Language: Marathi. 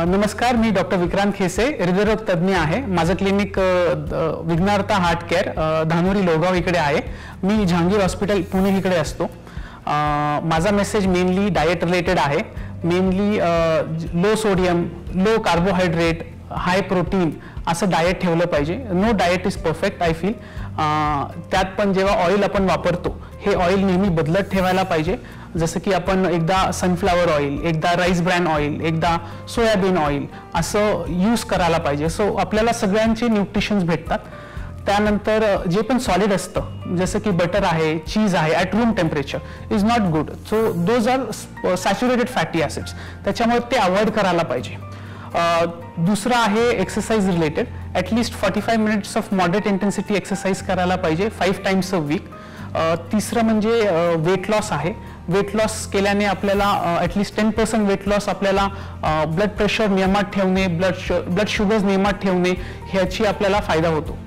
नमस्कार, मी डॉक्टर विक्रांत खेसे, हृदयरोग तज्ञ आहे। माझं clinic Vighnartha heart care Dhanori Lohegaon इकडे आहे। मी जहांगीर हॉस्पिटल पुणे इकडे असतो। माझा मेसेज मेनली डाएट रिलेटेड आहे। Mainly low sodium, low carbohydrate, high protein असं डाएट ठेवलं पाहिजे। No diet is perfect I feel. त्यात पण जेव्हा ऑइल आपण वापरतो हे ऑइल नेहमी बदलत ठेवायला पाहिजे। जसं की आपण एकदा सनफ्लावर ऑइल, एकदा राईस ब्रॅन ऑइल, एकदा सोयाबीन ऑइल असं यूज करायला पाहिजे। सो आपल्याला सगळ्यांचे न्यूट्रिशन्स भेटतात। त्यानंतर जे पण सॉलिड असतं जसं की बटर आहे, चीज आहे, at room temperature is not good. So those are saturated fatty acids, त्याच्यामुळे ते अवॉइड करायला पाहिजे। दुसरं आहे exercise related. At least 45 minutes of moderate intensity exercise करायला पाहिजे 5 टाइम्स अ वीक। तिसरं म्हणजे वेट लॉस आहे। वेट लॉस केल्याने आपल्याला ॲटलिस्ट 10% वेट लॉस आपल्याला ब्लड प्रेशर नियमात ठेवणे, ब्लड शुगर्स नियमात ठेवणे ह्याची आपल्याला फायदा होतो।